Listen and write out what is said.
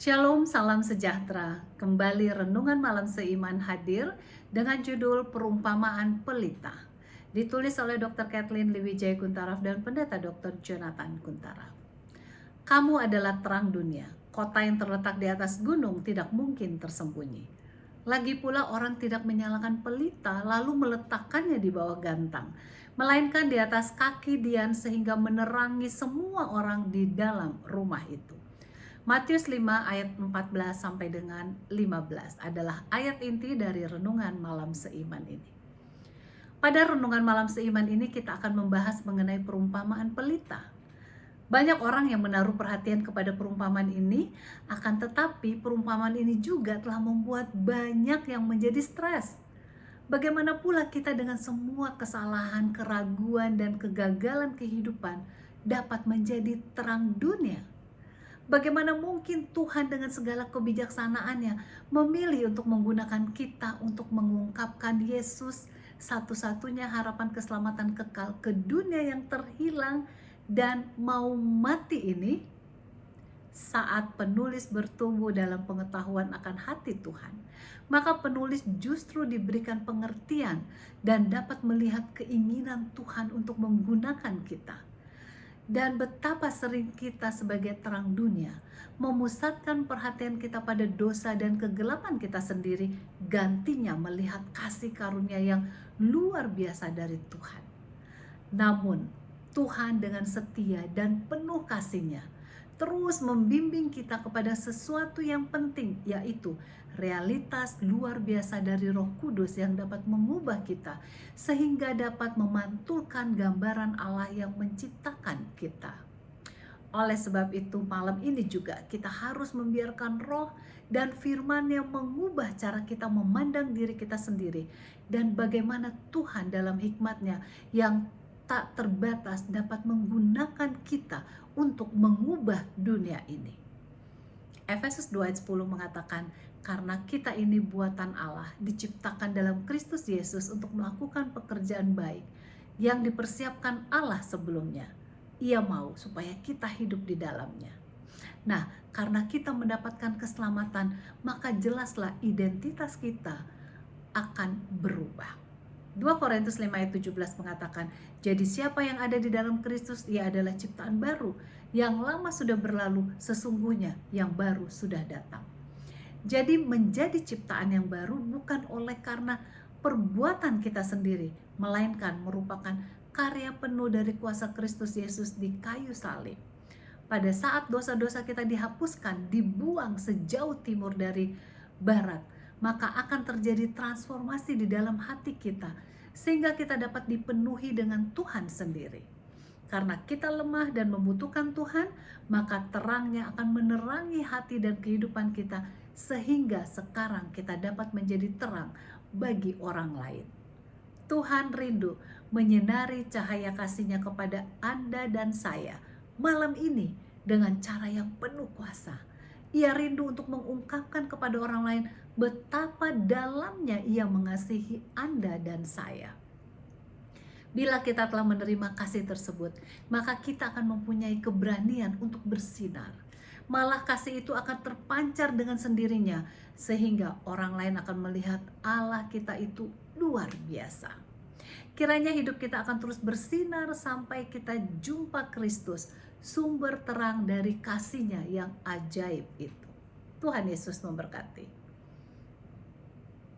Shalom, salam sejahtera. Kembali Renungan Malam Seiman hadir dengan judul Perumpamaan Pelita. Ditulis oleh Dr. Kathleen Lewijaya Kuntaraf dan Pendeta Dr. Jonathan Kuntaraf. Kamu adalah terang dunia. Kota yang terletak di atas gunung tidak mungkin tersembunyi. Lagi pula orang tidak menyalakan pelita lalu meletakkannya di bawah gantang, melainkan di atas kaki dian sehingga menerangi semua orang di dalam rumah itu. Matius 5 ayat 14 sampai dengan 15 adalah ayat inti dari renungan malam seiman ini. Pada renungan malam seiman ini kita akan membahas mengenai perumpamaan pelita. Banyak orang yang menaruh perhatian kepada perumpamaan ini, akan tetapi perumpamaan ini juga telah membuat banyak yang menjadi stres. Bagaimana pula kita dengan semua kesalahan, keraguan, dan kegagalan kehidupan dapat menjadi terang dunia? Bagaimana mungkin Tuhan dengan segala kebijaksanaannya memilih untuk menggunakan kita untuk mengungkapkan Yesus, satu-satunya harapan keselamatan kekal ke dunia yang terhilang dan mau mati ini? Saat penulis bertumbuh dalam pengetahuan akan hati Tuhan, maka penulis justru diberikan pengertian dan dapat melihat keinginan Tuhan untuk menggunakan kita. Dan betapa sering kita sebagai terang dunia memusatkan perhatian kita pada dosa dan kegelapan kita sendiri, gantinya melihat kasih karunia yang luar biasa dari Tuhan. Namun Tuhan dengan setia dan penuh kasih-Nya terus membimbing kita kepada sesuatu yang penting, yaitu realitas luar biasa dari Roh Kudus yang dapat mengubah kita sehingga dapat memantulkan gambaran Allah yang menciptakan kita. Oleh sebab itu malam ini juga kita harus membiarkan Roh dan firman yang mengubah cara kita memandang diri kita sendiri dan bagaimana Tuhan dalam hikmat-Nya yang tak terbatas dapat menggunakan kita untuk mengubah dunia ini. Efesus 2 ayat 10 mengatakan, karena kita ini buatan Allah, diciptakan dalam Kristus Yesus untuk melakukan pekerjaan baik yang dipersiapkan Allah sebelumnya. Ia mau supaya kita hidup di dalamnya. Nah, karena kita mendapatkan keselamatan, maka jelaslah identitas kita akan berubah. 2 Korintus 5 ayat 17 mengatakan, jadi siapa yang ada di dalam Kristus, ia adalah ciptaan baru. Yang lama sudah berlalu, sesungguhnya yang baru sudah datang. Jadi menjadi ciptaan yang baru bukan oleh karena perbuatan kita sendiri, melainkan merupakan karya penuh dari kuasa Kristus Yesus di kayu salib. Pada saat dosa-dosa kita dihapuskan, dibuang sejauh timur dari barat, maka akan terjadi transformasi di dalam hati kita, sehingga kita dapat dipenuhi dengan Tuhan sendiri. Karena kita lemah dan membutuhkan Tuhan, maka terangnya akan menerangi hati dan kehidupan kita, sehingga sekarang kita dapat menjadi terang bagi orang lain. Tuhan rindu menyinari cahaya kasih-Nya kepada Anda dan saya malam ini dengan cara yang penuh kuasa. Ia rindu untuk mengungkapkan kepada orang lain betapa dalamnya Ia mengasihi Anda dan saya. Bila kita telah menerima kasih tersebut, maka kita akan mempunyai keberanian untuk bersinar. Malah kasih itu akan terpancar dengan sendirinya, sehingga orang lain akan melihat Allah kita itu luar biasa. Kiranya hidup kita akan terus bersinar sampai kita jumpa Kristus, sumber terang dari kasih-Nya yang ajaib itu. Tuhan Yesus memberkati.